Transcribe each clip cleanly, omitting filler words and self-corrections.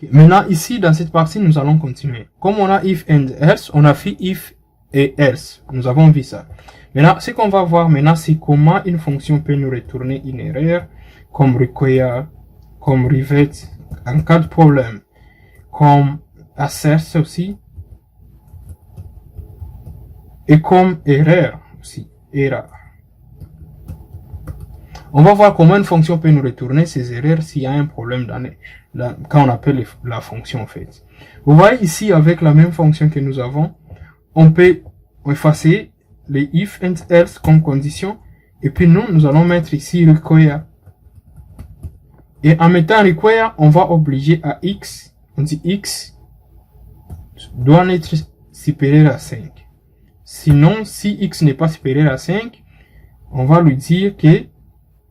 Maintenant, ici, dans cette partie, nous allons continuer. Comme on a if and else, on a fait if et else. Nous avons vu ça. Maintenant, ce qu'on va voir maintenant, c'est comment une fonction peut nous retourner une erreur, comme require, comme rivet, en cas de problème, comme assert aussi, et comme erreur aussi, erreur. On va voir comment une fonction peut nous retourner ces erreurs s'il y a un problème quand on appelle la fonction en fait. Vous voyez ici avec la même fonction que nous avons, on peut effacer les if and else comme condition et puis nous allons mettre ici require. Et en mettant require, on va obliger à x, on dit x doit être supérieur à 5. Sinon, si x n'est pas supérieur à 5, on va lui dire que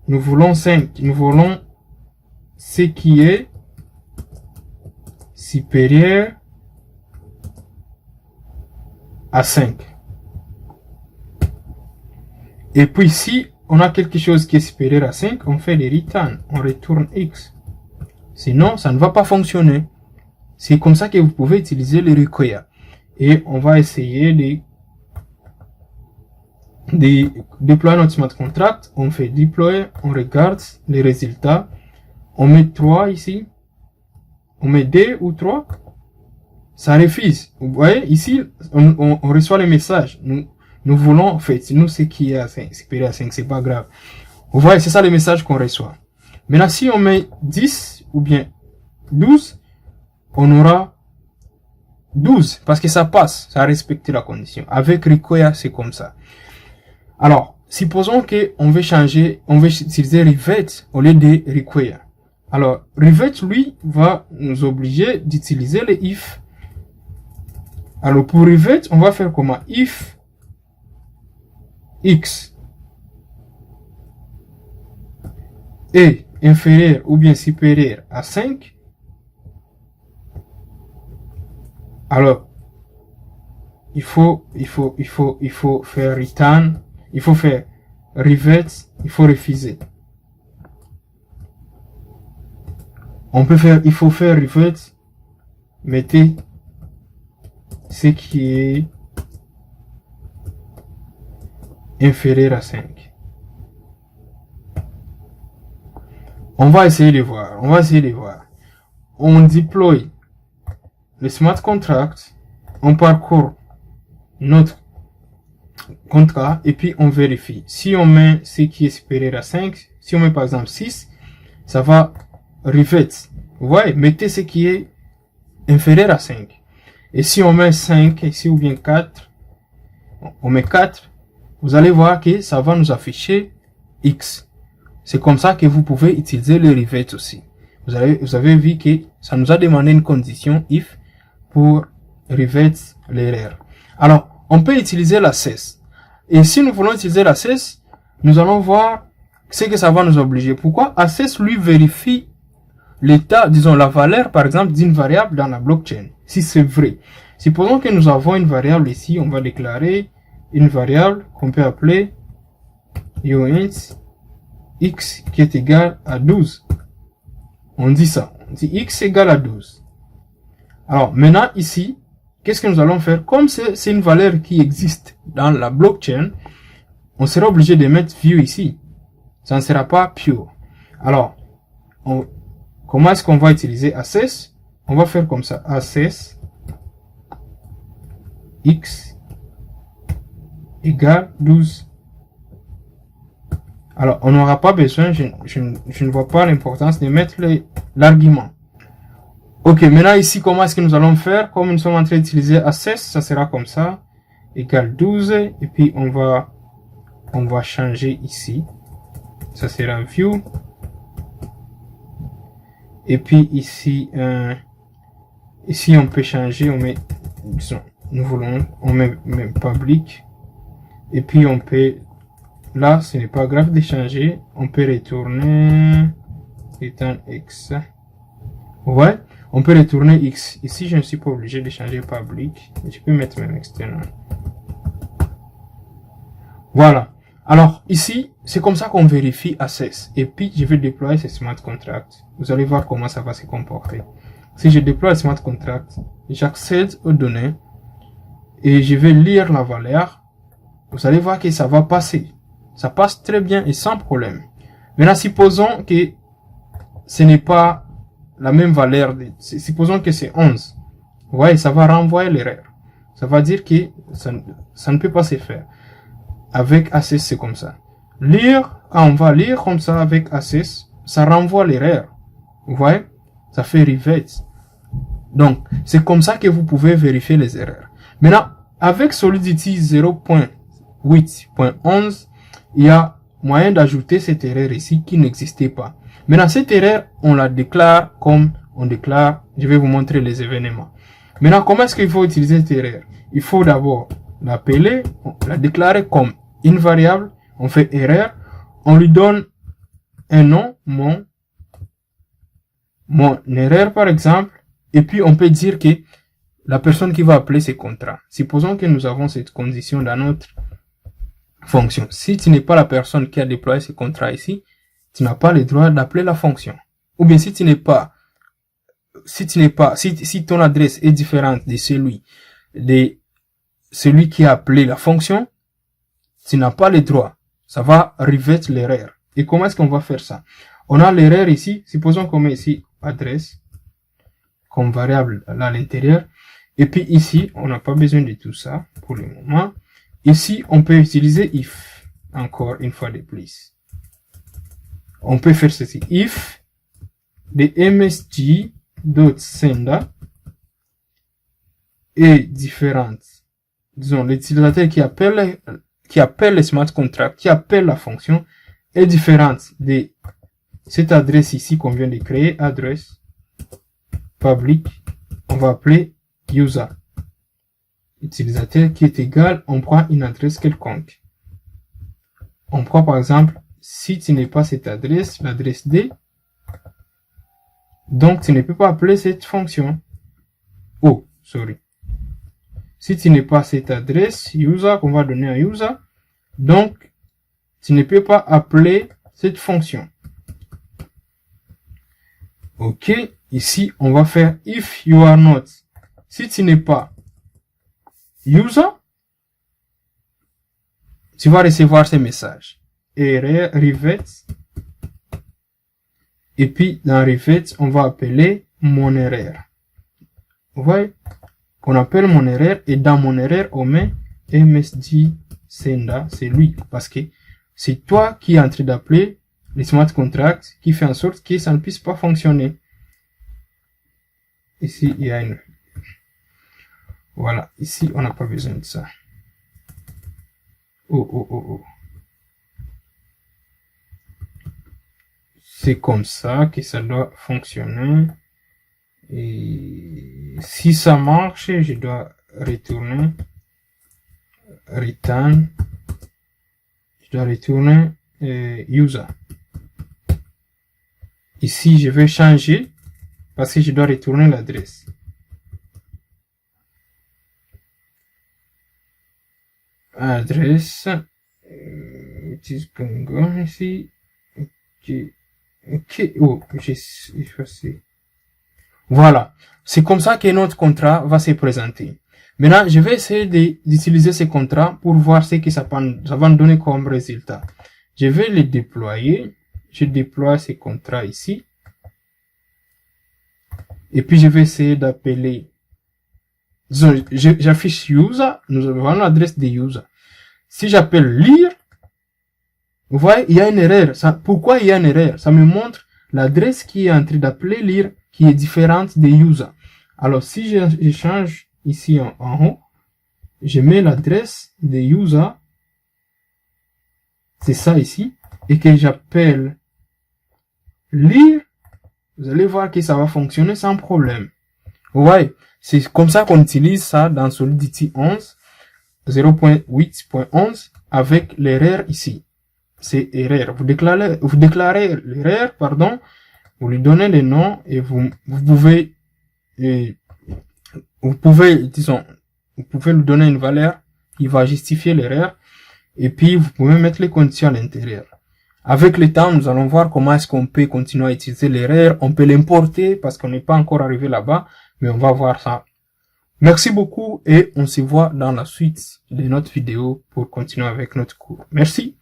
nous voulons 5. Nous voulons ce qui est supérieur à 5. Et puis si on a quelque chose qui est supérieur à 5, on fait les return. On retourne x. Sinon, ça ne va pas fonctionner. C'est comme ça que vous pouvez utiliser le require. Et on va essayer de déployer notre smart contract. On fait deploy, on regarde les résultats. On met 3 ici. On met 2 ou 3. Ça refuse. Vous voyez, ici, on reçoit le message. Nous voulons, en fait, nous, ce qui est à 5, supérieur à 5, c'est pas grave. Vous voyez, c'est ça le message qu'on reçoit. Maintenant, si on met 10 ou bien 12, on aura 12, parce que ça passe, ça respecte la condition. Avec require, c'est comme ça. Alors, supposons qu'on veut changer, on veut utiliser rivet au lieu de require. Alors, rivet, lui, va nous obliger d'utiliser le if. Alors, pour rivet, on va faire comment? If x est inférieur ou bien supérieur à 5, alors il faut faire return, il faut faire rivet, il faut refuser. Il faut faire rivet, mettez ce qui est inférieur à 5. On va essayer de voir. On déploie le smart contract, on parcourt notre contrat et puis on vérifie. Si on met ce qui est supérieur à 5, si on met par exemple 6, ça va rivet. Vous voyez, mettez ce qui est inférieur à 5. Et si on met 5 ici ou bien 4, on met 4, vous allez voir que ça va nous afficher X. C'est comme ça que vous pouvez utiliser le rivet aussi. Vous avez vu que ça nous a demandé une condition if pour rivet l'erreur. Alors, on peut utiliser la cesse. Et si nous voulons utiliser la cesse, nous allons voir ce que ça va nous obliger. Pourquoi? Access lui vérifie l'état, disons la valeur par exemple d'une variable dans la blockchain. Si c'est vrai. Supposons que nous avons une variable ici, on va déclarer une variable qu'on peut appeler int x qui est égal à 12. On dit ça. On dit x égale à 12. Alors, maintenant, ici, qu'est-ce que nous allons faire? Comme c'est une valeur qui existe dans la blockchain, on sera obligé de mettre view ici. Ça ne sera pas pure. Alors, comment est-ce qu'on va utiliser access? On va faire comme ça. Access x égale 12. Alors, on n'aura pas besoin, je ne vois pas l'importance de mettre l'argument. Ok, maintenant ici, comment est-ce que nous allons faire? Comme nous sommes en train d'utiliser access, ça sera comme ça, égale 12, et puis on va changer ici. Ça sera view. Et puis ici, ici on peut changer, on met, disons, on met public. Et puis on peut, là ce n'est pas grave de changer, on peut retourner return x. Ouais, on peut retourner x. Ici je ne suis pas obligé de changer public, je peux mettre même external. Voilà. Alors ici c'est comme ça qu'on vérifie access. Et puis je vais déployer ce smart contract. Vous allez voir comment ça va se comporter. Si je déploie le smart contract, j'accède aux données et je vais lire la valeur. Vous allez voir que ça va passer. Ça passe très bien et sans problème. Maintenant, supposons que ce n'est pas la même valeur. Supposons que c'est 11. Vous voyez, ça va renvoyer l'erreur. Ça va dire que ça ne peut pas se faire. Avec Access, c'est comme ça. Lire, on va lire comme ça avec Access. Ça renvoie l'erreur. Vous voyez? Ça fait reverse. Donc, c'est comme ça que vous pouvez vérifier les erreurs. Maintenant, avec Solidity 0.8.11, il y a moyen d'ajouter cette erreur ici qui n'existait pas. Maintenant, cette erreur, on la déclare comme on déclare. Je vais vous montrer les événements. Maintenant, comment est-ce qu'il faut utiliser cette erreur? Il faut d'abord l'appeler, la déclarer comme une variable. On fait erreur. On lui donne un nom, mon erreur par exemple. Et puis, on peut dire que la personne qui va appeler ces contrats. Supposons que nous avons cette condition dans notre fonction. Si tu n'es pas la personne qui a déployé ce contrat ici, tu n'as pas le droit d'appeler la fonction. Ou bien si ton adresse est différente de celui qui a appelé la fonction, tu n'as pas le droit. Ça va reverse l'erreur. Et comment est-ce qu'on va faire ça? On a l'erreur ici. Supposons qu'on met ici adresse comme variable à l'intérieur. Et puis ici, on n'a pas besoin de tout ça pour le moment. Ici, on peut utiliser if. Encore une fois de plus. On peut faire ceci. If de msg.sender est différente. Disons, l'utilisateur qui appelle le smart contract, qui appelle la fonction, est différente de cette adresse ici qu'on vient de créer, adresse public, on va appeler user. Utilisateur qui est égal, on prend une adresse quelconque. On prend par exemple, si tu n'es pas cette adresse, l'adresse D, donc tu ne peux pas appeler cette fonction. Oh, sorry. Si tu n'es pas cette adresse, user, qu'on va donner à user, donc tu ne peux pas appeler cette fonction. Ok, ici on va faire if you are not. Si tu n'es pas user, tu vas recevoir ces messages. Error reverse. Et puis dans reverse, on va appeler mon erreur. Vous voyez, on appelle mon erreur et dans mon erreur on met msg sender, c'est lui parce que c'est toi qui es en train d'appeler le smart contract qui fait en sorte que ça ne puisse pas fonctionner. Ici, il y a une... Voilà, ici, on n'a pas besoin de ça. Oh. C'est comme ça que ça doit fonctionner. Et si ça marche, je dois retourner return. Je dois retourner user. Ici, je vais changer parce que je dois retourner l'adresse. Adresse. Ici. Ok. Oh, j'ai effacé. Voilà. C'est comme ça que notre contrat va se présenter. Maintenant, je vais essayer d'utiliser ce contrat pour voir ce que ça va nous donner comme résultat. Je vais le déployer. Je déploie ce contrat ici. Et puis, je vais essayer d'appeler. J'affiche user. Nous avons l'adresse de user. Si j'appelle lire, vous voyez, il y a une erreur. Pourquoi il y a une erreur? Ça me montre l'adresse qui est en train d'appeler lire qui est différente de user. Alors, si je change ici en haut, je mets l'adresse de user. C'est ça ici. Et que j'appelle lire. Vous allez voir que ça va fonctionner sans problème. Vous voyez, c'est comme ça qu'on utilise ça dans Solidity 11, 0.8.11 avec l'erreur ici. C'est erreur. Vous déclarez l'erreur, pardon. Vous lui donnez le nom et vous pouvez lui donner une valeur qui va justifier l'erreur. Et puis, vous pouvez mettre les conditions à l'intérieur. Avec le temps, nous allons voir comment est-ce qu'on peut continuer à utiliser l'erreur. On peut l'importer parce qu'on n'est pas encore arrivé là-bas, mais on va voir ça. Merci beaucoup et on se voit dans la suite de notre vidéo pour continuer avec notre cours. Merci.